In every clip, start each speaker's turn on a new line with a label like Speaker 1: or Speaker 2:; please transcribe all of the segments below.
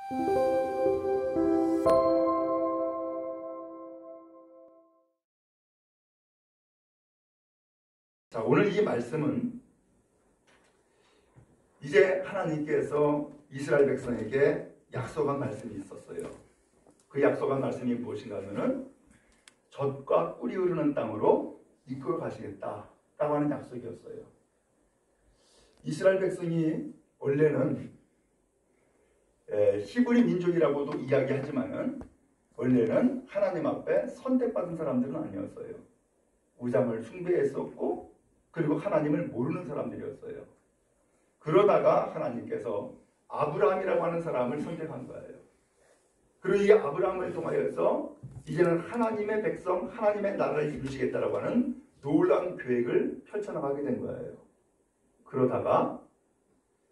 Speaker 1: 자, 오늘 이 말씀은 이제 하나님께서 이스라엘 백성에게 약속한 말씀이 있었어요. 그 약속한 말씀이 무엇인가 하면은 젖과 꿀이 흐르는 땅으로 이끌어 가시겠다라고 하는 약속이었어요. 이스라엘 백성이 원래는 히브리 민족이라고도 이야기하지만은 원래는 하나님 앞에 선택받은 사람들은 아니었어요. 우상을 숭배했었고 그리고 하나님을 모르는 사람들이었어요. 그러다가 하나님께서 아브라함이라고 하는 사람을 선택한 거예요. 그리고 이 아브라함을 통하여서 이제는 하나님의 백성, 하나님의 나라를 이루시겠다라고 하는 놀라운 계획을 펼쳐나가게 된 거예요. 그러다가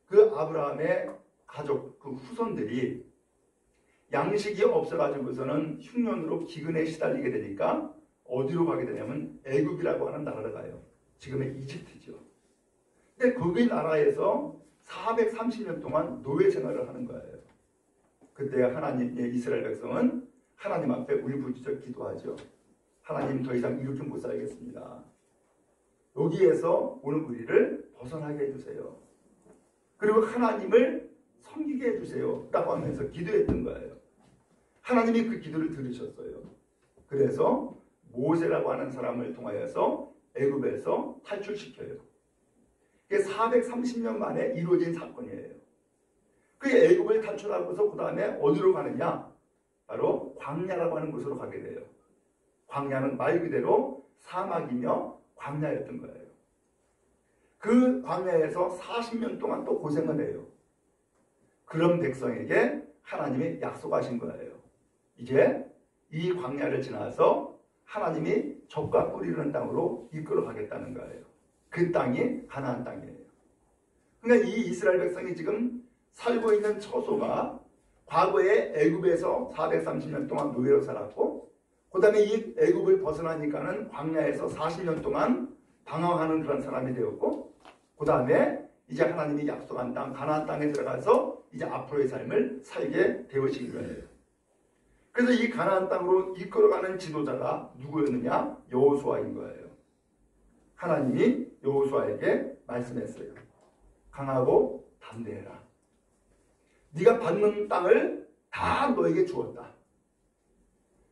Speaker 1: 그 아브라함의 가족, 그 후손들이 양식이 없어가지고서는 흉년으로 기근에 시달리게 되니까 어디로 가게 되냐면 애굽이라고 하는 나라를 가요. 지금의 이집트죠. 근데 거기 나라에서 430년 동안 노예 생활을 하는 거예요. 그때 하나님의 이스라엘 백성은 하나님 앞에 울부짖어 기도하죠. 하나님 더 이상 이렇게 못 살겠습니다. 여기에서 오늘 우리를 벗어나게 해주세요. 그리고 하나님을 섬기게 해주세요 라고 하면서 기도했던 거예요. 하나님이 그 기도를 들으셨어요. 그래서 모세라고 하는 사람을 통하여서 애굽에서 탈출시켜요. 그게 430년 만에 이루어진 사건이에요. 그 애굽을 탈출하고서 그 다음에 어디로 가느냐? 바로 광야라고 하는 곳으로 가게 돼요. 광야는 말 그대로 사막이며 광야였던 거예요. 그 광야에서 40년 동안 또 고생을 해요. 그런 백성에게 하나님이 약속하신 거예요. 이제 이 광야를 지나서 하나님이 젖과 꿀이 흐르는 땅으로 이끌어 가겠다는 거예요. 그 땅이 가나안 땅이에요. 그러니까 이 이스라엘 백성이 지금 살고 있는 처소가 과거에 애굽에서 430년 동안 노예로 살았고 그 다음에 이 애굽을 벗어나니까는 광야에서 40년 동안 방황하는 그런 사람이 되었고 그 다음에 이제 하나님이 약속한 땅 가나안 땅에 들어가서 이제 앞으로의 삶을 살게 되어진 거예요. 그래서 이 가나안 땅으로 이끌어가는 지도자가 누구였느냐? 여호수아인 거예요. 하나님이 여호수아에게 말씀했어요. 강하고 담대해라. 네가 받는 땅을 다 너에게 주었다.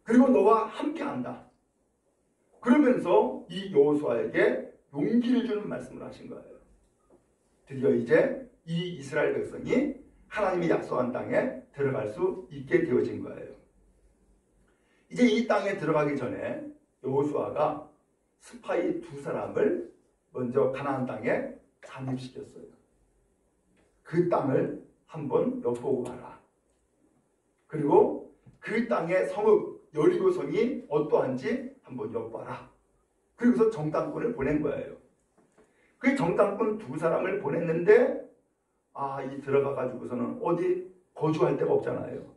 Speaker 1: 그리고 너와 함께한다. 그러면서 이 여호수아에게 용기를 주는 말씀을 하신 거예요. 드디어 이제 이 이스라엘 백성이 하나님이 약속한 땅에 들어갈 수 있게 되어진 거예요. 이제 이 땅에 들어가기 전에 여호수아가 스파이 2사람을 먼저 가나안 땅에 잠입시켰어요. 그 땅을 한번 엿보고 가라. 그리고 그 땅의 성읍 여리고성이 어떠한지 한번 엿봐라. 그리고서 정탐꾼을 보낸 거예요. 그 정탐꾼 2사람을 보냈는데 이 들어가 가지고서는 어디 거주할 데가 없잖아요.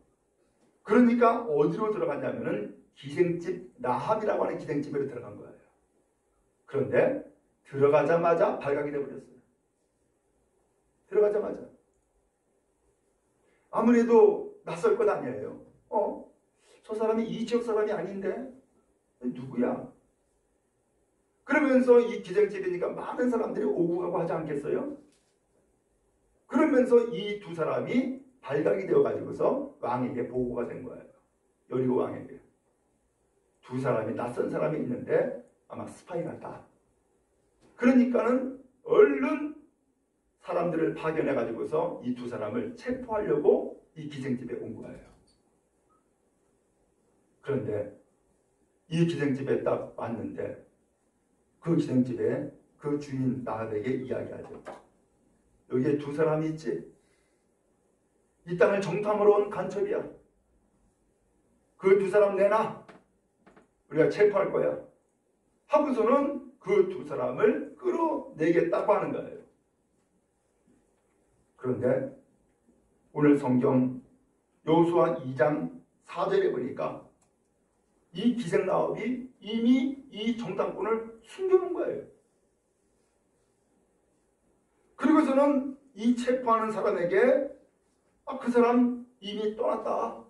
Speaker 1: 그러니까 어디로 들어갔냐면은 기생집 라합이라고 하는 기생집으로 들어간 거예요. 그런데 들어가자마자 발각이 되어버렸어요. 들어가자마자. 아무래도 낯설 것 아니에요. 저 사람이 이 지역 사람이 아닌데 누구야? 그러면서 이 기생집이니까 많은 사람들이 오고 가고 하지 않겠어요? 그러면서 이 2사람이 발각이 되어가지고서 왕에게 보고가 된 거예요. 여리고 왕에게. 2사람이 낯선 사람이 있는데 아마 스파이 같다. 그러니까는 얼른 사람들을 파견해가지고서 이 2사람을 체포하려고 이 기생집에 온 거예요. 그런데 이 기생집에 딱 왔는데 그 기생집에 그 주인 라합에게 이야기하죠. 여기에 2사람이 있지. 이 땅을 정탐으로 온 간첩이야. 그 2사람 내놔. 우리가 체포할 거야. 하고서는 그 2사람을 끌어내겠다고 하는 거예요. 그런데 오늘 성경 여호수아 2장 4절에 보니까 이 기생라합이 이미 이 정탐꾼을 숨겨놓은 거예요. 그리고서는 이 체포하는 사람에게 그 사람 이미 떠났다.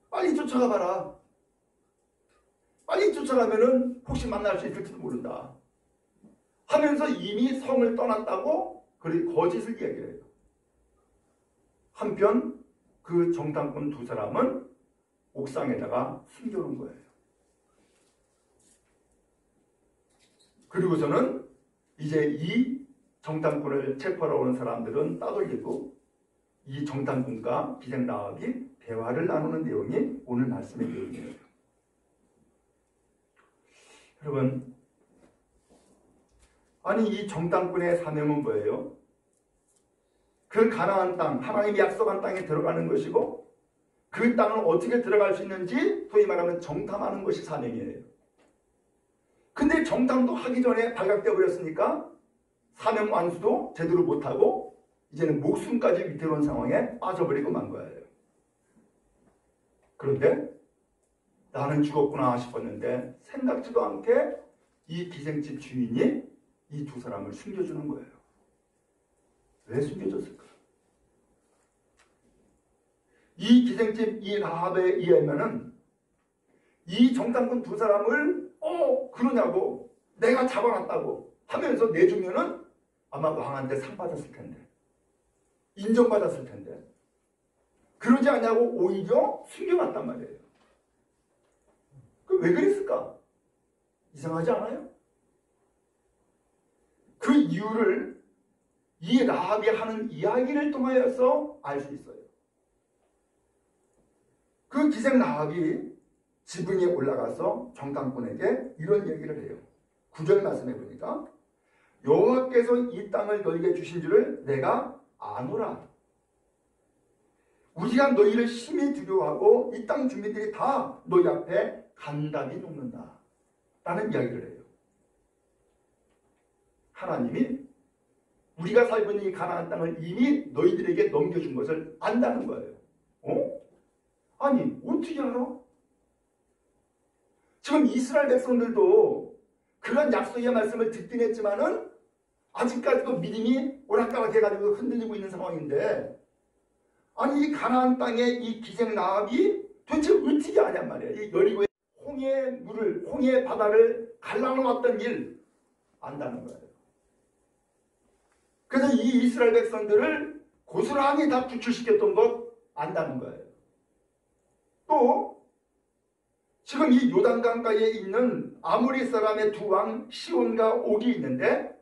Speaker 1: 빨리 쫓아가 봐라. 빨리 쫓아가면은 혹시 만날 수 있을지도 모른다. 하면서 이미 성을 떠났다고 거짓을 이야기해요. 한편 그 정탐꾼 두 사람은 옥상에다가 숨겨놓은 거예요. 그리고서는 이제 이 정탐꾼을 체포하러 오는 사람들은 따돌리고 이 정탐꾼과 기생 라합이 대화를 나누는 내용이 오늘 말씀의 내용이에요. 여러분, 아니 이 정탐꾼의 사명은 뭐예요? 그 가나안 땅, 하나님이 약속한 땅에 들어가는 것이고 그 땅을 어떻게 들어갈 수 있는지 소위 말하면 정탐하는 것이 사명이에요. 근데 정탐도 하기 전에 발각되어 버렸으니까 사명 완수도 제대로 못하고 이제는 목숨까지 위태로운 상황에 빠져버리고 만 거예요. 그런데 나는 죽었구나 싶었는데 생각지도 않게 이 기생집 주인이 이 두 사람을 숨겨주는 거예요. 왜 숨겨줬을까? 이 기생집 이 라합에 의하면은 이 정탐꾼 두 사람을 그러냐고 내가 잡아놨다고 하면서 내주면은 아마 왕한테 상 받았을 텐데 인정받았을 텐데 그러지 않냐고 오히려 숨겨놨단 말이에요. 왜 그랬을까? 이상하지 않아요? 그 이유를 이 라합이 하는 이야기를 통하여서 알 수 있어요. 그 기생 라합이 지붕 위에 올라가서 정탐꾼에게 이런 얘기를 해요. 9절 말씀해 보니까 여호와께서 이 땅을 너희에게 주신 줄을 내가 아노라. 우리가 너희를 심히 두려워하고 이 땅 주민들이 다 너희 앞에 간단히 눕는다. 라는 이야기를 해요. 하나님이 우리가 살고 있는 이 가나안 땅을 이미 너희들에게 넘겨준 것을 안다는 거예요. 아니 어떻게 알아? 지금 이스라엘 백성들도 그런 약속의 말씀을 듣긴 했지만은 아직까지도 믿음이 오락가락해가지고 흔들리고 있는 상황인데 아니 이 가나안 땅의 이 기생 라합이 도대체 어떻게 아냔 말이야. 이 여리고의 홍해 바다를 갈라놓았던 일 안다는 거예요. 그래서 이 이스라엘 백성들을 고스란히 다 구출시켰던 것 안다는 거예요. 또 지금 이 요단강가에 있는 아모리 사람의 두 왕 시온과 옥이 있는데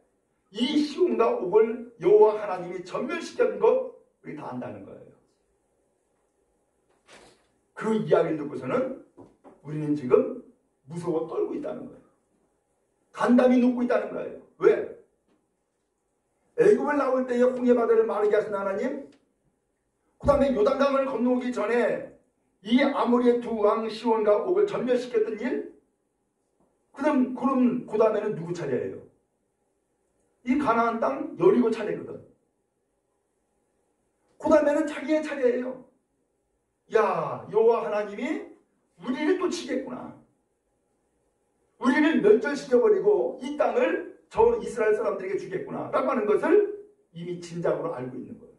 Speaker 1: 이 시온과 옥을 여호와 하나님이 전멸시켰던 것 우리 다 안다는 거예요. 그 이야기를 듣고서는 우리는 지금 무서워 떨고 있다는 거예요. 간담이 눕고 있다는 거예요. 왜? 애굽을 나올 때에 홍해바다를 마르게 하신 하나님, 그 다음에 요단강을 건너오기 전에 이 아모리의 두 왕 시온과 옥을 전멸시켰던 일, 그럼 그 다음에는 누구 차례예요? 이 가나안 땅 여리고 차례거든. 그 다음에는 자기의 차례예요. 야, 여호와 하나님이 우리를 또 치겠구나. 우리를 멸절시켜버리고 이 땅을 저 이스라엘 사람들에게 주겠구나 라고 하는 것을 이미 진작으로 알고 있는 거예요.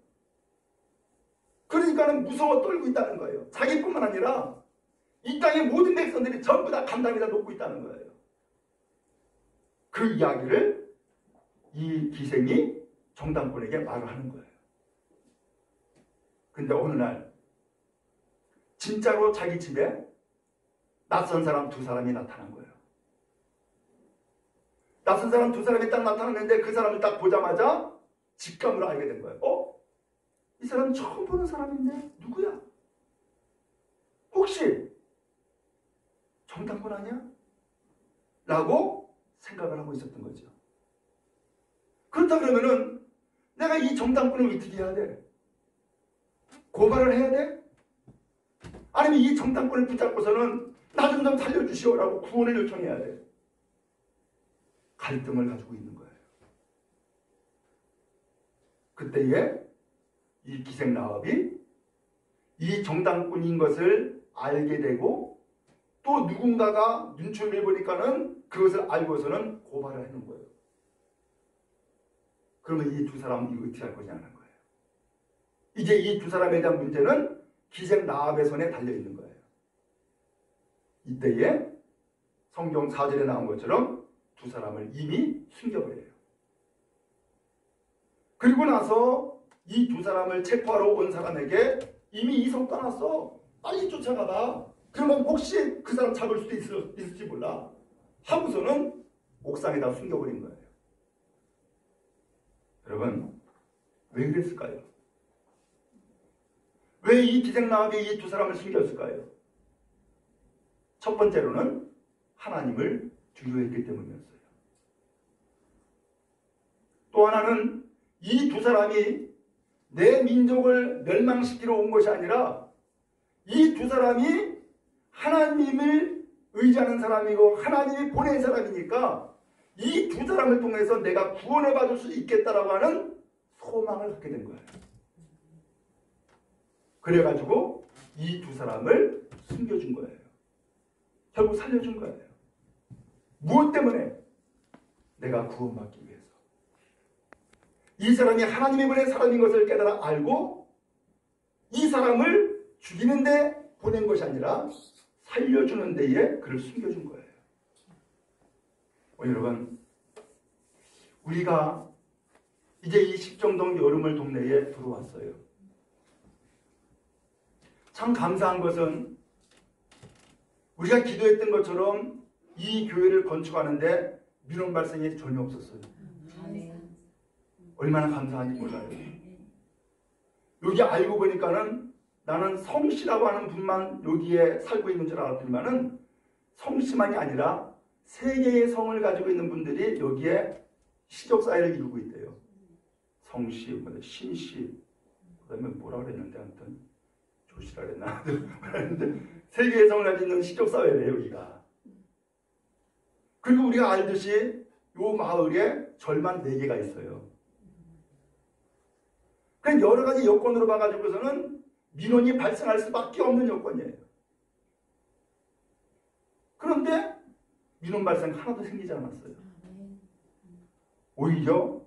Speaker 1: 그러니까는 무서워 떨고 있다는 거예요. 자기뿐만 아니라 이 땅의 모든 백성들이 전부 다 간담이다 놓고 있다는 거예요. 그 이야기를 이 기생이 정탐꾼에게 말을 하는 거예요. 근데 어느 날 진짜로 자기 집에 낯선 사람 두 사람이 나타난 거예요. 낯선 사람 두 사람이 딱 나타났는데 그 사람을 딱 보자마자 직감으로 알게 된 거예요. 이 사람 처음 보는 사람인데 누구야? 혹시 정탐꾼 아니야? 라고 생각을 하고 있었던 거죠. 그렇다 그러면은 내가 이 정탐꾼을 어떻게 해야 돼? 고발을 해야 돼? 아니면 이 정탐꾼을 붙잡고서는 나 좀 살려주시오라고 구원을 요청해야 돼? 갈등을 가지고 있는 거예요. 그때에 이 기생 라합이 이 정탐꾼인 것을 알게 되고 또 누군가가 눈치를 보니까는 그것을 알고서는 고발을 하는 거예요. 그러면 이 두 사람은 이거 어떻게 할 거냐는 거예요. 이제 이 두 사람에 대한 문제는 기생 라합의 손에 달려있는 거예요. 이때에 성경 4절에 나온 것처럼 두 사람을 이미 숨겨버려요. 그리고 나서 이 두 사람을 체포하러 온 사람에게 이미 이성 떠났어. 빨리 쫓아가봐. 그러면 혹시 그 사람 잡을 수도 있을지 몰라. 하고서는 옥상에다 숨겨버린 거예요. 여러분, 왜 그랬을까요? 왜 이 기생라합이 이 두 사람을 숨겼을까요? 첫 번째로는 하나님을 두려워했기 때문이었어요. 또 하나는 이 두 사람이 내 민족을 멸망시키러 온 것이 아니라 이 두 사람이 하나님을 의지하는 사람이고 하나님이 보낸 사람이니까 이 두 사람을 통해서 내가 구원을 받을 수 있겠다라고 하는 소망을 갖게 된 거예요. 그래가지고 이 두 사람을 숨겨준 거예요. 결국 살려준 거예요. 무엇 때문에? 내가 구원받기 위해서. 이 사람이 하나님이 보낸 사람인 것을 깨달아 알고 이 사람을 죽이는데 보낸 것이 아니라 살려주는 데에 그를 숨겨준 거예요. 여러분, 우리가 이제 이 십정동 여름을 동네에 들어왔어요. 참 감사한 것은 우리가 기도했던 것처럼 이 교회를 건축하는데 민원 발생이 전혀 없었어요. 얼마나 감사한지 몰라요. 여기 알고 보니까는 나는 성씨라고 하는 분만 여기에 살고 있는 줄 알았더니만은 성씨만이 아니라 세 개의 성을 가지고 있는 분들이 여기에 시족사회를 이루고 있대요. 성씨, 신씨, 그 다음에 뭐라 그랬는데 아무튼 조씨라 그랬나? 세 개의 성을 가지고 있는 시족사회래요, 여기가. 그리고 우리가 알듯이 요 마을에 절만 4개가 있어요. 그냥 여러 가지 여건으로 봐가지고서는 민원이 발생할 수밖에 없는 여건이에요. 그런데 민원 발생 하나도 생기지 않았어요. 오히려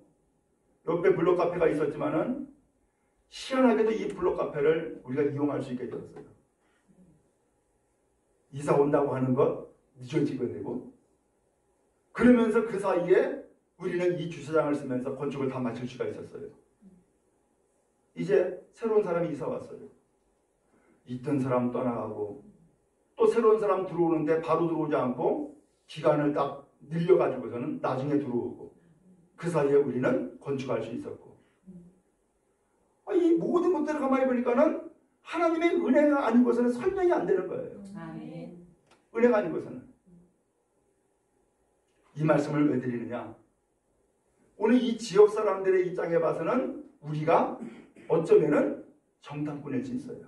Speaker 1: 옆에 블록 카페가 있었지만은 희한하게도 이 블록 카페를 우리가 이용할 수 있게 되었어요. 이사 온다고 하는 것 늦어지게 되고, 그러면서 그 사이에 우리는 이 주차장을 쓰면서 건축을 다 마칠 수가 있었어요. 이제 새로운 사람이 이사 왔어요. 있던 사람 떠나가고 또 새로운 사람 들어오는데 바로 들어오지 않고 기간을 딱 늘려가지고서는 나중에 들어오고, 그 사이에 우리는 건축할 수 있었고, 이 모든 것들을 가만히 보니까는 하나님의 은혜가 아닌 것은 설명이 안 되는 거예요. 아멘. 은혜가 아닌 것은. 이 말씀을 왜 드리느냐? 오늘 이 지역 사람들의 입장에 봐서는 우리가 어쩌면은 정탐꾼일 수 있어요.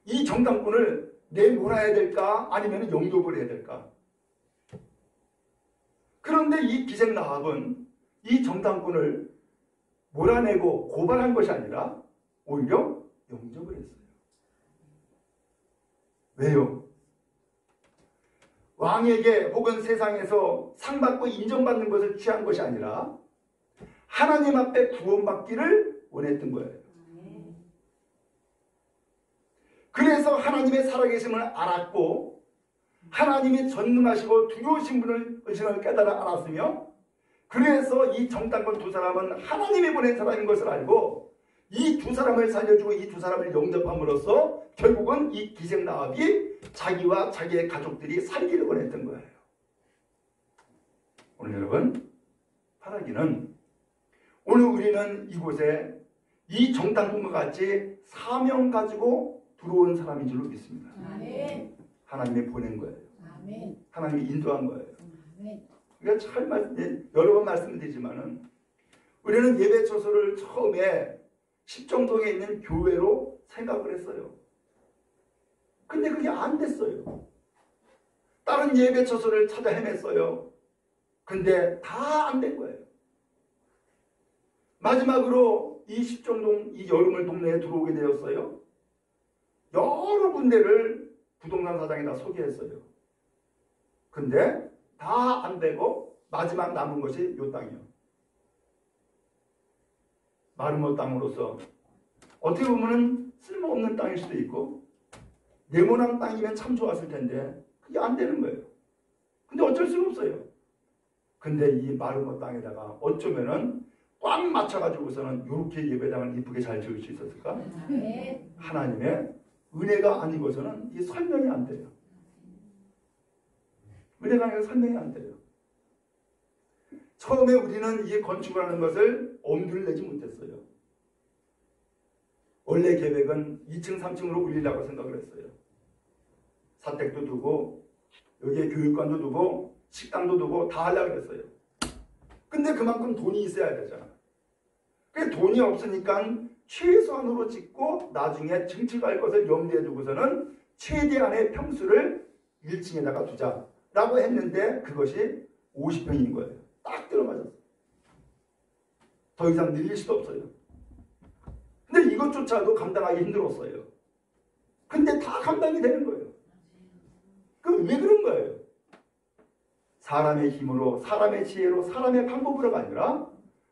Speaker 1: 이 정탐꾼을 내몰아야 될까 아니면 영접을 해야 될까? 그런데 이 기생 라합은 이 정탐꾼을 몰아내고 고발한 것이 아니라 오히려 영접을 했어요. 왜요? 왕에게 혹은 세상에서 상받고 인정받는 것을 취한 것이 아니라 하나님 앞에 구원받기를 원했던 거예요. 그래서 하나님의 살아계심을 알았고 하나님이 전능하시고 두려우신 분을 깨달아 알았으며, 그래서 이 정탐꾼 두 사람은 하나님이 보낸 사람인 것을 알고 이 두 사람을 살려주고 이 두 사람을 영접함으로써 결국은 이 기생 라합이 자기와 자기의 가족들이 살기를 원했던 거예요. 오늘 여러분, 바라기는 오늘 우리는 이곳에 이 정탐꾼과 같이 사명 가지고 들어온 사람인 줄로 믿습니다. 아멘. 하나님이 보낸 거예요. 아멘. 하나님이 인도한 거예요. 아멘. 그러니까 참 여러 번 말씀드리지만은 우리는 예배 처소를 처음에 십정동에 있는 교회로 생각을 했어요. 근데 그게 안 됐어요. 다른 예배 처소를 찾아 헤맸어요. 근데 다 안 된 거예요. 마지막으로 이 십정동 이 여름을 동네에 들어오게 되었어요. 여러 군데를 부동산 사장에다 소개했어요. 근데 다 안 되고 마지막 남은 것이 요 땅이요. 마르모 땅으로서 어떻게 보면은 쓸모없는 땅일 수도 있고 네모난 땅이면 참 좋았을 텐데 그게 안 되는 거예요. 근데 어쩔 수가 없어요. 근데 이 마르모 땅에다가 어쩌면은 꽉 맞춰가지고서는 이렇게 예배당을 이쁘게 잘 지을 수 있었을까? 하나님의 은혜가 아니고서는 이게 설명이 안 돼요. 은혜가 아니고 설명이 안 돼요. 처음에 우리는 이 건축을 하는 것을 엄두를 내지 못했어요. 원래 계획은 2층, 3층으로 올리려고 생각을 했어요. 사택도 두고 여기에 교육관도 두고 식당도 두고 다 하려고 했어요. 근데 그만큼 돈이 있어야 되잖아. 그 돈이 없으니까 최소한으로 짓고 나중에 증축할 것을 염두에 두고서는 최대한의 평수를 1층에다가 두자라고 했는데 그것이 50평인 거예요. 딱 들어맞았어요. 더 이상 늘릴 수도 없어요. 근데 이것조차도 감당하기 힘들었어요. 근데 다 감당이 되는 거예요. 그럼 왜 그런 거예요? 사람의 힘으로, 사람의 지혜로, 사람의 방법으로가 아니라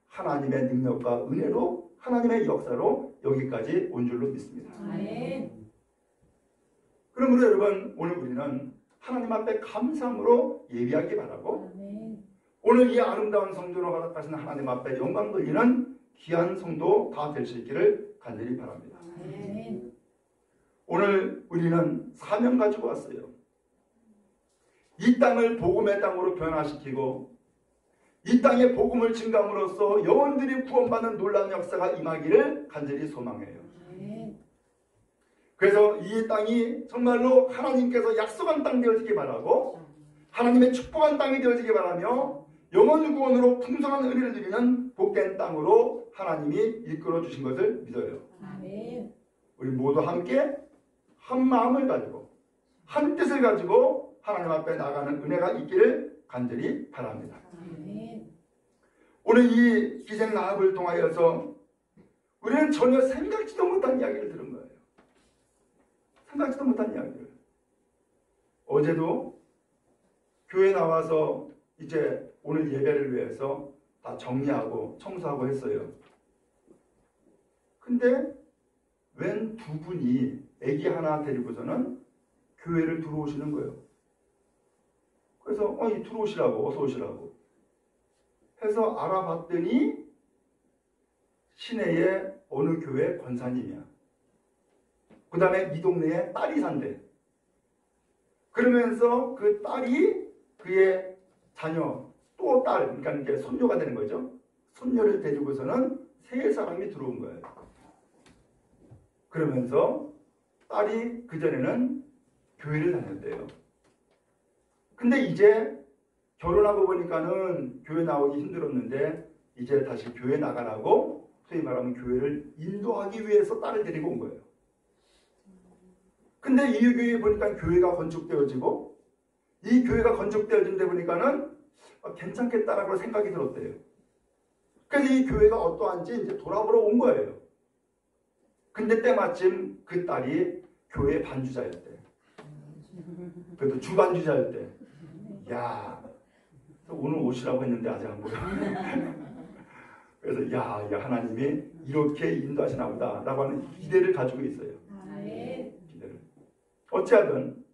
Speaker 1: 하나님의 능력과 은혜로, 하나님의 역사로 여기까지 온 줄로 믿습니다. 그러므로 여러분, 오늘 우리는 하나님 앞에 감사함으로 예비하기 바라고 오늘 이 아름다운 성도로 허락하신 하나님 앞에 영광 돌리는 귀한 성도 다 될 수 있기를 간절히 바랍니다. 오늘 우리는 사명 가지고 왔어요. 이 땅을 복음의 땅으로 변화시키고 이 땅에 복음을 증감으로써 영혼들이 구원받는 놀라운 역사가 임하기를 간절히 소망해요. 그래서 이 땅이 정말로 하나님께서 약속한 땅 되어지기 바라고 하나님의 축복한 땅이 되어지기 바라며 영혼 구원으로 풍성한 은혜를 드리는 복된 땅으로 하나님이 이끌어 주신 것을 믿어요. 우리 모두 함께 한 마음을 가지고 한 뜻을 가지고 하나님 앞에 나가는 은혜가 있기를 간절히 바랍니다. 오늘 이 기생 라합을 통하여서 우리는 전혀 생각지도 못한 이야기를 들은 거예요. 생각지도 못한 이야기를. 어제도 교회 나와서 이제 오늘 예배를 위해서 다 정리하고 청소하고 했어요. 근데 웬 두 분이 애기 하나 데리고서는 교회를 들어오시는 거예요. 그래서 들어오시라고, 어서 오시라고 해서 알아봤더니 시내의 어느 교회 권사님이야. 그 다음에 이 동네에 딸이 산대. 그러면서 그 딸이 그의 자녀, 또 딸, 그러니까 이제 손녀가 되는 거죠. 손녀를 데리고서는 세 사람이 들어온 거예요. 그러면서 딸이 그전에는 교회를 다녔대요. 근데 이제 결혼하고 보니까는 교회 나오기 힘들었는데 이제 다시 교회 나가라고 소위 말하면 교회를 인도하기 위해서 딸을 데리고 온 거예요. 근데 이 교회에 보니까 교회가 건축되어지고 이 교회가 건축되어진 데 보니까는 괜찮겠다라고 생각이 들었대요. 그래서 이 교회가 어떠한지 이제 돌아보러 온 거예요. 근데 때마침 그 딸이 교회 반주자였대. 그래도 주반주자였대. 야, 오늘 오시라고 했는데 아직 안 보여. 그래서 야, 하나님이 이렇게 인도하시나 보다 라고 하는 기대를 가지고 있어요. 기대를. 어찌하든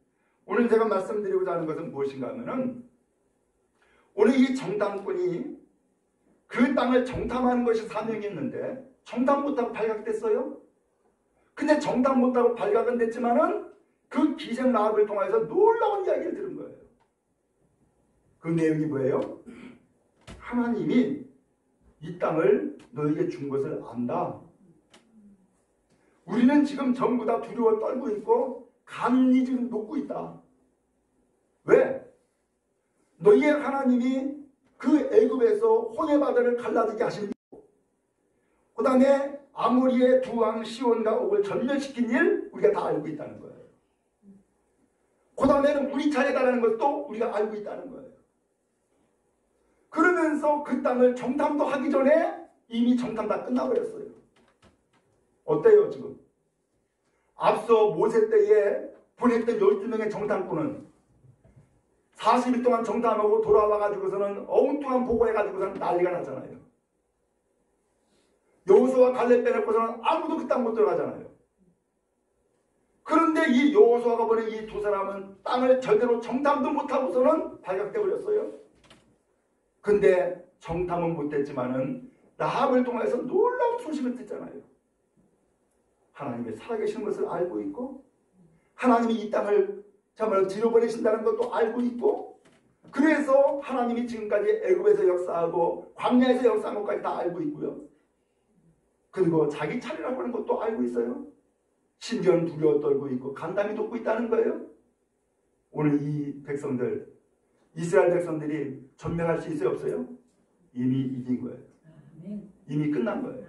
Speaker 1: 오늘 제가 말씀드리고자 하는 것은 무엇인가 하면은 오늘 이 정탐꾼이 그 땅을 정탐하는 것이 사명이었는데 정탐 못하고 발각됐어요. 근데 정탐 못하고 발각은 됐지만은 그 기생 라합을 통해서 놀라운 이야기를 들은 거예요. 그 내용이 뭐예요? 하나님이 이 땅을 너에게 준 것을 안다. 우리는 지금 전부 다 두려워 떨고 있고 감히 지금 녹고 있다. 왜? 너희의 하나님이 그 애굽에서 홍해 바다를 갈라지게 하신 그 다음에 아모리의 두 왕 시온과 옥을 전멸시킨 일 우리가 다 알고 있다는 거예요. 그 다음에는 우리 차례다라는 것도 우리가 알고 있다는 거예요. 그러면서 그 땅을 정탐도 하기 전에 이미 정탐 다 끝나버렸어요. 어때요 지금? 앞서 모세 때에 보냈던 12명의 정탐꾼은 40일 동안 정탐하고 돌아와가지고서는 엉뚱한 보고해가지고서는 난리가 나잖아요. 여호수아와 갈렙 빼놓고서는 아무도 그 땅 못 들어가잖아요. 그런데 이 여호수아가 보낸 이 두 사람은 땅을 제대로 정탐도 못하고서는 발각돼 버렸어요. 근데 정탐은 못했지만은 라합을 통해서 놀라운 소식을 듣잖아요. 하나님이 살아계시는 것을 알고 있고, 하나님이 이 땅을 정말 지려보내신다는 것도 알고 있고, 그래서 하나님이 지금까지 애굽에서 역사하고 광야에서 역사한 것까지 다 알고 있고요. 그리고 자기 차례라고 하는 것도 알고 있어요. 심지어는 두려워 떨고 있고 간담이 돋고 있다는 거예요. 오늘 이 백성들, 이스라엘 백성들이 전멸할 수 있어요, 없어요? 이미 이긴 거예요. 이미 끝난 거예요.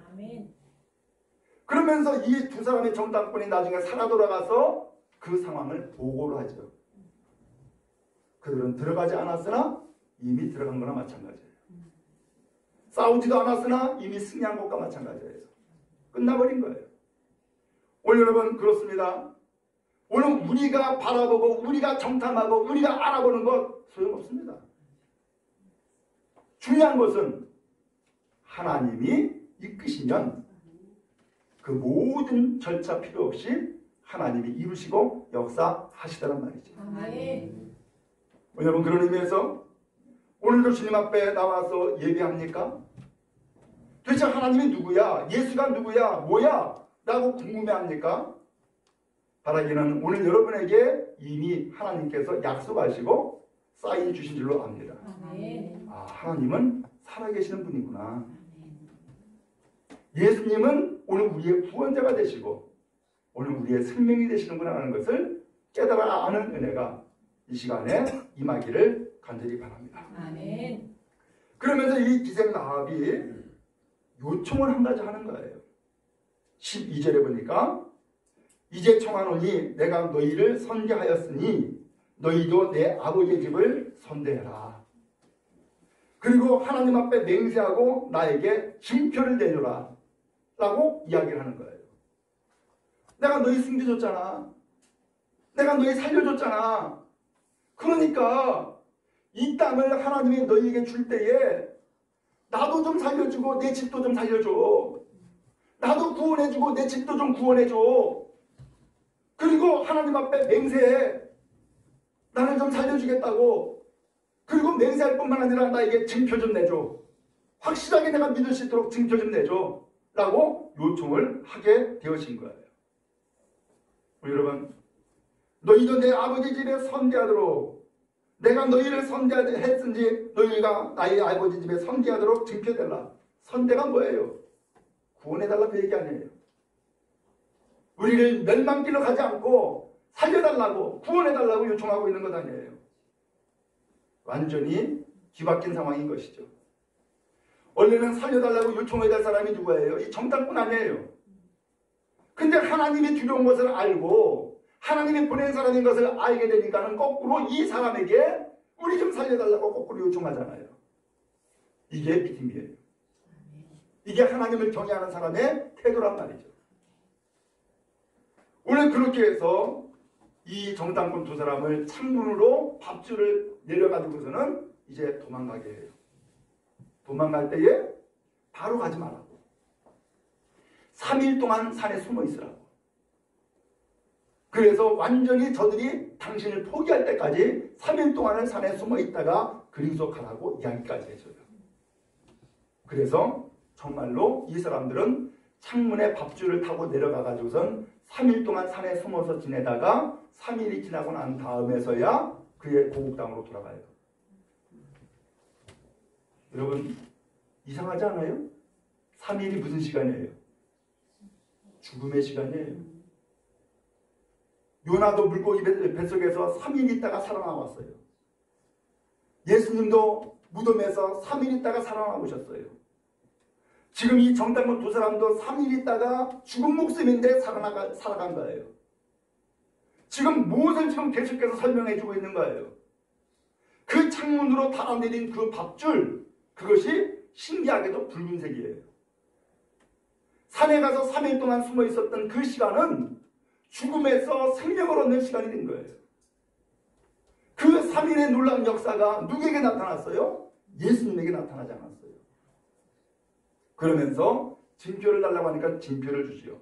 Speaker 1: 그러면서 이 두 사람의 정탐꾼이 나중에 살아 돌아가서 그 상황을 보고를 하죠. 그들은 들어가지 않았으나 이미 들어간 거나 마찬가지예요. 싸우지도 않았으나 이미 승리한 것과 마찬가지예요. 끝나버린 거예요. 오늘 여러분 그렇습니다. 오늘 우리가 바라보고 우리가 정탐하고 우리가 알아보는 것 소용없습니다. 중요한 것은 하나님이 이끄시면 그 모든 절차 필요 없이 하나님이 이루시고 역사하시다는 말이죠. 여러분 그런 의미에서 오늘도 주님 앞에 나와서 예배합니까? 도대체 하나님이 누구야? 예수가 누구야? 뭐야? 라고 궁금해합니까? 바라기는 오늘 여러분에게 이미 하나님께서 약속하시고 사인 주신 줄로 압니다. 아, 하나님은 살아계시는 분이구나. 예수님은 오늘 우리의 구원자가 되시고 오늘 우리의 생명이 되시는구나 하는 것을 깨달아 아는 은혜가 이 시간에 임하기를 간절히 바랍니다.
Speaker 2: 아멘.
Speaker 1: 그러면서 이 기생 라합이 요청을 한 가지 하는 거예요. 12절에 보니까 이제 청하노니 내가 너희를 선대하였으니 너희도 내 아버지의 집을 선대해라. 그리고 하나님 앞에 맹세하고 나에게 증표를 내줘라 라고 이야기를 하는 거예요. 내가 너희 숨겨줬잖아. 내가 너희 살려줬잖아. 그러니까 이 땅을 하나님이 너희에게 줄 때에 나도 좀 살려주고 내 집도 좀 살려줘. 나도 구원해주고 내 집도 좀 구원해줘. 그리고 하나님 앞에 맹세해. 나를 좀 살려주겠다고. 그리고 맹세할 뿐만 아니라 나에게 증표 좀 내줘. 확실하게 내가 믿을 수 있도록 증표 좀 내줘. 라고 요청을 하게 되어진 거예요. 여러분, 너희도 내 아버지 집에 선대하도록 내가 너희를 선대했은지 너희가 나의 아버지 집에 선대하도록 증표달라. 선대가 뭐예요? 구원해달라 그 얘기 아니에요. 우리를 멸망길로 가지 않고 살려달라고 구원해달라고 요청하고 있는 것 아니에요. 완전히 뒤바뀐 상황인 것이죠. 원래는 살려달라고 요청해야 될 사람이 누구예요? 이 정탐꾼 아니에요. 근데 하나님이 두려운 것을 알고 하나님이 보낸 사람인 것을 알게 되니까는 거꾸로 이 사람에게 우리 좀 살려달라고 거꾸로 요청하잖아요. 이게 믿음이에요. 이게 하나님을 경외하는 사람의 태도란 말이죠. 오늘 그렇게 해서 이 정탐꾼 두 사람을 창문으로 밥줄을 내려가지고서는 이제 도망가게 해요. 도망갈 때에 바로 가지 말라고. 3일 동안 산에 숨어 있으라고. 그래서 완전히 저들이 당신을 포기할 때까지 3일 동안은 산에 숨어 있다가 그리고 가라고 이야기까지 해줘요. 그래서 정말로 이 사람들은 창문에 밥줄을 타고 내려가가지고선 3일 동안 산에 숨어서 지내다가 3일이 지나고 난 다음에서야 그의 고국 땅으로 돌아가요. 여러분 이상하지 않아요? 3일이 무슨 시간이에요? 죽음의 시간이에요. 요나도 물고기 뱃속에서 3일 있다가 살아나왔어요. 예수님도 무덤에서 3일 있다가 살아나오셨어요. 지금 이 정탐꾼 두 사람도 3일 있다가 죽은 목숨인데 살아간 거예요. 지금 무엇을 지금 계속해서 설명해 주고 있는 거예요. 그 창문으로 달아내린 그 밥줄, 그것이 신기하게도 붉은색이에요. 산에 가서 3일 동안 숨어 있었던 그 시간은 죽음에서 생명을 얻는 시간이 된 거예요. 그 3일의 놀라운 역사가 누구에게 나타났어요? 예수님에게 나타나지 않았어요. 그러면서 징표를 달라고 하니까 징표를 주지요.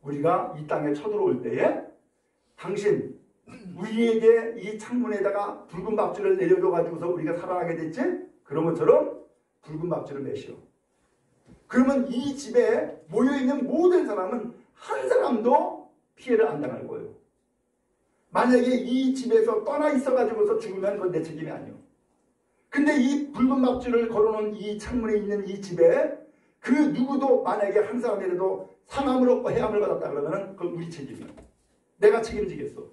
Speaker 1: 우리가 이 땅에 쳐들어올 때에 당신 우리에게 이 창문에다가 붉은 밥줄을 내려줘 가지고서 우리가 살아가게 됐지? 그런 것처럼 붉은 밥줄을 매시오. 그러면 이 집에 모여있는 모든 사람은 한 사람도 피해를 안 당할 거예요. 만약에 이 집에서 떠나 있어 가지고서 죽으면 그건 내 책임이 아니오. 근데 이 붉은 밥줄을 걸어놓은 이 창문에 있는 이 집에 그 누구도 만약에 한 사람이라도 상함을 얻고 해함을 받았다 그러면 그건 우리 책임이야. 내가 책임지겠어.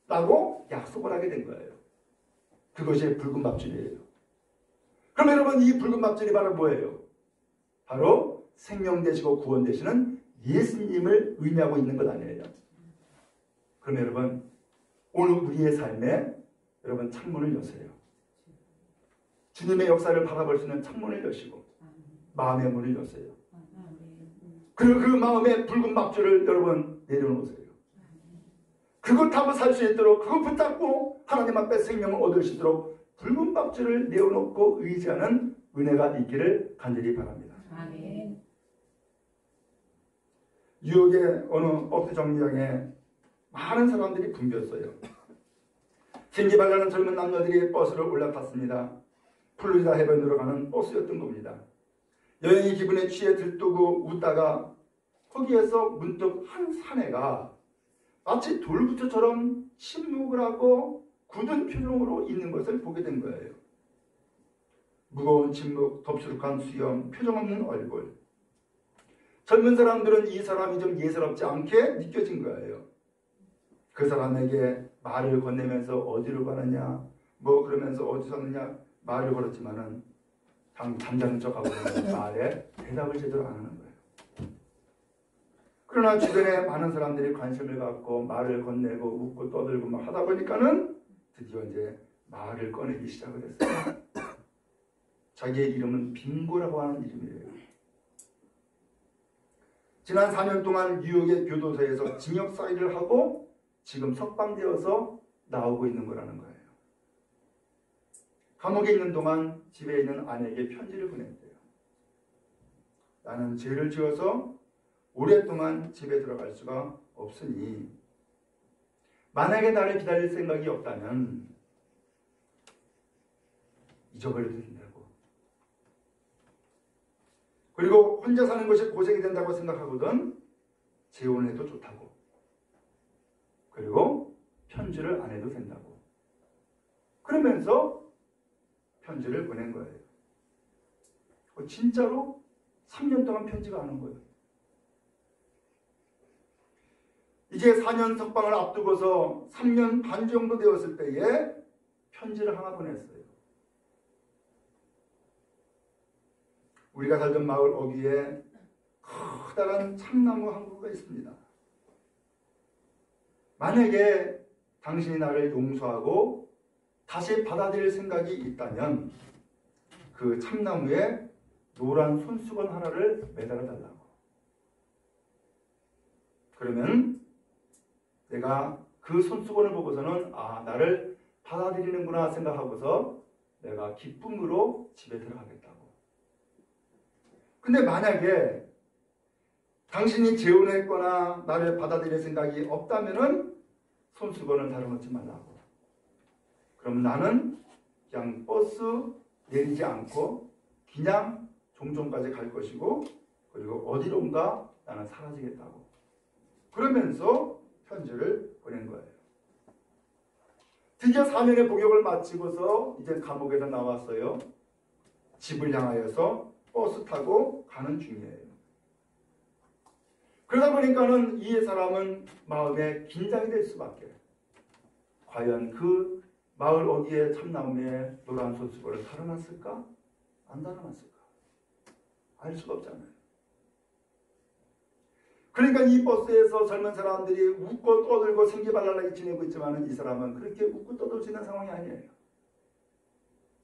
Speaker 1: 라고 약속을 하게 된 거예요. 그것이 붉은 밥줄이에요. 그럼 여러분 이 붉은 밥줄이 바로 뭐예요? 바로 생명 되시고 구원 되시는 예수님을 의미하고 있는 것 아니에요. 그럼 여러분 오늘 우리의 삶에 여러분 창문을 여세요. 주님의 역사를 바라볼 수 있는 창문을 여시고 마음의 문을 여세요. 그리고 그 마음에 붉은 밥줄을 여러분 내려놓으세요. 그것 타고 살 수 있도록 그것 붙잡고 하나님 앞에 생명을 얻을 수 있도록 붉은 밥줄을 내어놓고 의지하는 은혜가 있기를 간절히 바랍니다.
Speaker 2: 아멘.
Speaker 1: 뉴욕의 어느 버스 정류장에 많은 사람들이 붐볐어요. 생기발랄한 젊은 남녀들이 버스를 올라탔습니다. 플로리다 해변으로 가는 버스였던 겁니다. 여행의 기분에 취해 들뜨고 웃다가 거기에서 문득 한 사내가 마치 돌부처처럼 침묵을 하고 굳은 표정으로 있는 것을 보게 된 거예요. 무거운 침묵, 덥수룩한 수염, 표정 없는 얼굴. 젊은 사람들은 이 사람이 좀 예사롭지 않게 느껴진 거예요. 그 사람에게 말을 건네면서 어디로 가느냐, 뭐 그러면서 어디 섰느냐 말을 걸었지만은 잠자는 척하고 말에 대답을 제대로 안 하는 거예요. 그러나 주변에 많은 사람들이 관심을 갖고 말을 건네고 웃고 떠들고 막 하다 보니까는 드디어 이제 말을 꺼내기 시작을 했어요. 자기의 이름은 빙고라고 하는 이름이에요. 지난 4년 동안 뉴욕의 교도소에서 징역사 일을 하고 지금 석방되어서 나오고 있는 거라는 거예요. 감옥에 있는 동안 집에 있는 아내에게 편지를 보냈대요. 나는 죄를 지어서 오랫동안 집에 들어갈 수가 없으니 만약에 나를 기다릴 생각이 없다면 잊어버려도 된다고. 그리고 혼자 사는 것이 고생이 된다고 생각하거든 재혼해도 좋다고. 그리고 편지를 안 해도 된다고. 그러면서 편지를 보낸 거예요. 진짜로 3년 동안 편지가 안 온 거예요. 이제 4년 석방을 앞두고서 3년 반 정도 되었을 때에 편지를 하나 보냈어요. 우리가 살던 마을 어귀에 커다란 참나무 한 그루가 있습니다. 만약에 당신이 나를 용서하고 다시 받아들일 생각이 있다면 그 참나무에 노란 손수건 하나를 매달아 달라고. 그러면 내가 그 손수건을 보고서는 나를 받아들이는구나 생각하고서 내가 기쁨으로 집에 들어가겠다고. 근데 만약에 당신이 재혼했거나 나를 받아들일 생각이 없다면은 손수건을 다뤄놓지 말라고. 그럼 나는 그냥 버스 내리지 않고 그냥 종점까지 갈 것이고 그리고 어디론가 나는 사라지겠다고. 그러면서 편지를 보낸 거예요. 드디어 4년의 복역을 마치고서 이제 감옥에서 나왔어요. 집을 향하여서 버스 타고 가는 중이에요. 그러다 보니까는 이 사람은 마음에 긴장이 될 수밖에. 과연 그 마을 어디에 참나무에 노란 손수건을 달아놨을까? 안 달아놨을까? 알 수가 없잖아요. 그러니까 이 버스에서 젊은 사람들이 웃고 떠들고 생기발랄하게 지내고 있지만 이 사람은 그렇게 웃고 떠들 수 있는 상황이 아니에요.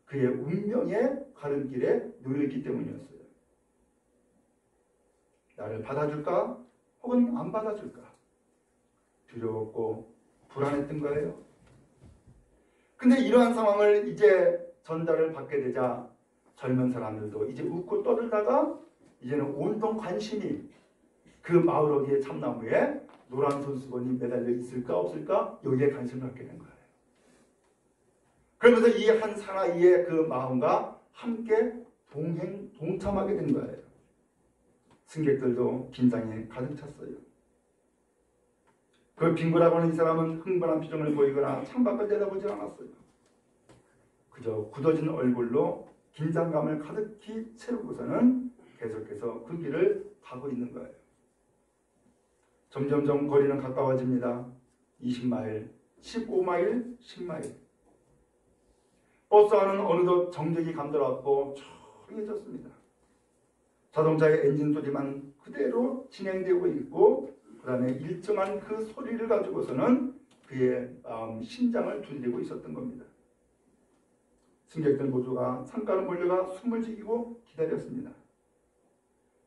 Speaker 1: 그의 운명의 가름길에 놓여있기 때문이었어요. 나를 받아줄까? 혹은 안 받아줄까? 두려웠고 불안했던 거예요. 근데 이러한 상황을 이제 전달을 받게 되자 젊은 사람들도 이제 웃고 떠들다가 이제는 온통 관심이 그 마을 어귀의 참나무에 노란 손수건이 매달려 있을까 없을까 여기에 관심을 갖게 된 거예요. 그러면서 이 한 사나이의 그 마음과 함께 동참하게 된 거예요. 승객들도 긴장에 가득 찼어요. 그 빙고라고 하는 이 사람은 흥분한 표정을 보이거나 창밖을 내다보지 않았어요. 그저 굳어진 얼굴로 긴장감을 가득히 채우고서는 계속해서 그 길을 가고 있는 거예요. 점점점 거리는 가까워집니다. 20마일, 15마일, 10마일. 버스 안은 어느덧 정적이 감돌았고 조용해졌습니다. 자동차의 엔진 소리만 그대로 진행되고 있고 그 다음에 일정한 그 소리를 가지고서는 그의 마음, 심장을 두드리고 있었던 겁니다. 승객들 모두가 창가로 몰려가 숨을 죽이고 기다렸습니다.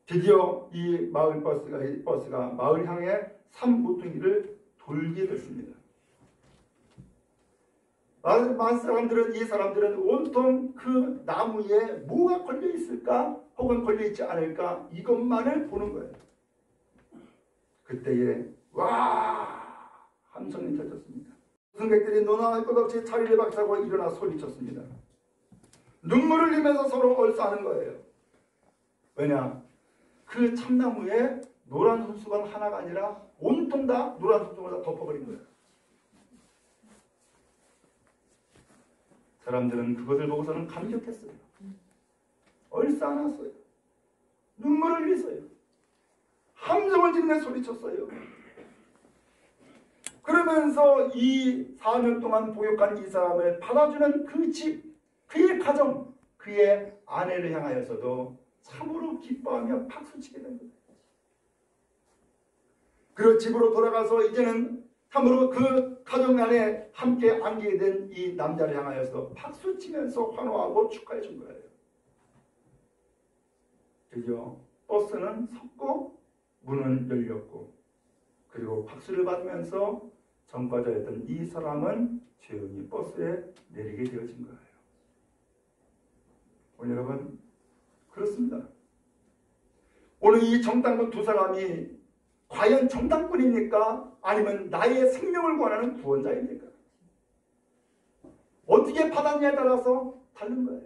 Speaker 1: 드디어 이 마을 버스가 마을 향해 산모퉁이를 돌게 됐습니다. 이 사람들은 온통 그 나무에 뭐가 걸려 있을까 혹은 걸려 있지 않을까 이것만을 보는 거예요. 그때에 와 함성이 터졌습니다. 승객들이 논할 것 없이 자리를 박차고 일어나 소리쳤습니다. 눈물을 흘리면서 서로 얼싸하는 거예요. 왜냐? 그 참나무에 노란 손수건 하나가 아니라 온통 다 노란 손수건을 다 덮어버린 거예요. 사람들은 그것을 보고서는 감격했어요. 얼싸안았어요. 눈물을 흘렸어요. 함성을 지르며 소리쳤어요. 그러면서 이 4년 동안 보육한 이 사람을 받아주는 그 집, 그의 가정, 그의 아내를 향하여서도 참으로 기뻐하며 박수치게 된 거예요. 그리고 집으로 돌아가서 이제는 참으로 그 가정 안에 함께 안기게 된 이 남자를 향하여서 박수치면서 환호하고 축하해 준 거예요. 드디어 버스는 섰고 문은 열렸고 그리고 박수를 받으면서 전과자였던 이 사람은 조용히 버스에 내리게 되어진 거예요. 오늘 여러분 그렇습니다. 오늘 이 정당군 두 사람이 과연 정당군입니까? 아니면 나의 생명을 구원하는 구원자입니까? 어떻게 받았냐에 따라서 다른 거예요.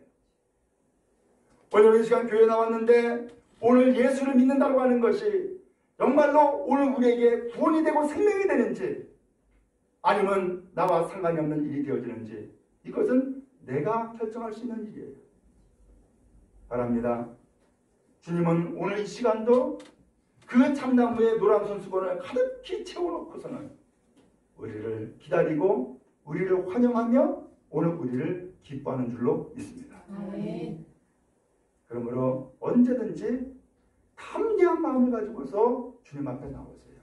Speaker 1: 오늘 이 시간 교회에 나왔는데 오늘 예수를 믿는다고 하는 것이 정말로 오늘 우리에게 구원이 되고 생명이 되는지 아니면 나와 상관이 없는 일이 되어지는지 이것은 내가 결정할 수 있는 일이에요. 바랍니다. 주님은 오늘 이 시간도 그 참나무의 노란 손수건을 가득히 채워놓고서는 우리를 기다리고 우리를 환영하며 오늘 우리를 기뻐하는 줄로 믿습니다.
Speaker 2: 아멘.
Speaker 1: 그러므로 언제든지 담대한 마음을 가지고서 주님 앞에 나오세요.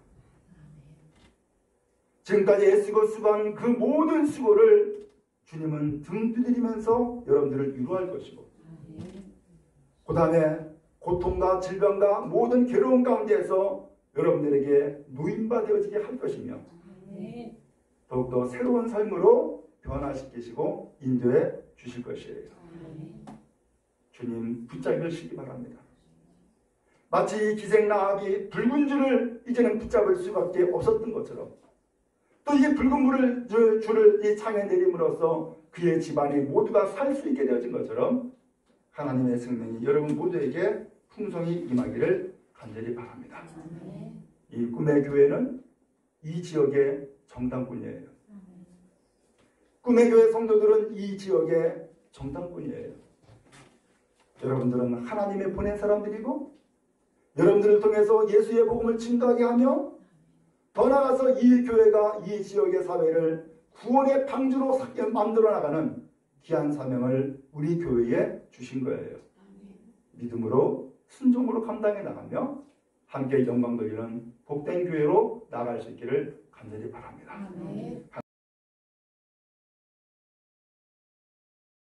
Speaker 1: 지금까지 애쓰고 수고한 그 모든 수고를 주님은 등 두드리면서 여러분들을 위로할 것이고 그 다음에 고통과 질병과 모든 괴로움 가운데에서 여러분들에게 노인바 되어지게 할 것이며 더욱더 새로운 삶으로 변화시키시고 인도해 주실 것이에요. 주님 붙잡으시기 바랍니다. 마치 기생나합이 붉은 줄을 이제는 붙잡을 수밖에 없었던 것처럼 또 이 붉은 줄을 이 창에 내림으로써 그의 집안이 모두가 살 수 있게 되어진 것처럼 하나님의 생명이 여러분 모두에게 풍성히 임하기를 간절히 바랍니다. 이 꿈의 교회는 이 지역의 정당군이에요. 꿈의 교회 성도들은 이 지역의 정당군이에요. 여러분들은 하나님의 보낸 사람들이고 여러분들을 통해서 예수의 복음을 증거하게 하며 더 나아가서 이 교회가 이 지역의 사회를 구원의 방주로 만들어 나가는 귀한 사명을 우리 교회에 주신 거예요. 믿음으로 순종으로 감당해 나가며 함께 영광 돌리는 복된 교회로 나아갈 수 있기를 간절히 바랍니다.